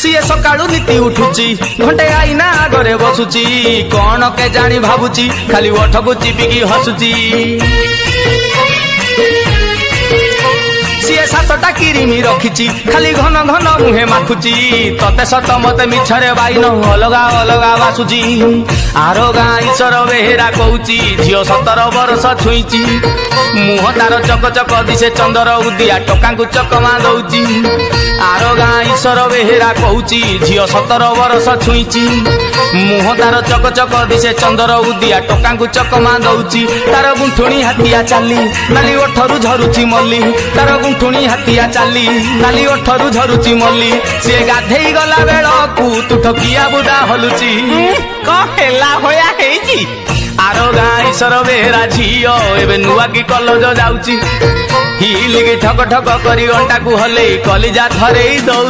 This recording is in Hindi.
सीए सकाळू नीति उठुची घंटे आईना आगरे बसुची कौन के जानी भाबुची खाली ओठकू चिपिकी हसुची सीए सातटा किरिमी रखिची खाली घन घन मुहे माखुची तते सत मते मिछरे बाइन अलगा अलगा बासुची आरो गाँ ईश्वर बेहेरा कहूची झियो 17 वर्ष छुईची मुह तार चक चक दिसे चंदर उदिया टका चकमा दौची आरो गाँ ईश्वर बेहेरा कहूची झियो 17 वर्ष छुईची मुह तार चक चक दिसे चंदर उदिया टका चकमा दौची तार गुंठुणी हाथिया चाली नाली ओठरू झरुची मल्ली तार गुंठुणी हाथिया चाली नाली ओठरू झरुची मल्ली से गाधेई गला बेलकू तू ठकिया बुदा हलुची कहेला होया हेची आरो गाँ ईश्वर बेहेरा झियो एबे नुआ की कलज जाउची हिलिकी ठक ठक करी अंटा को हले कलिजा थरे दौ।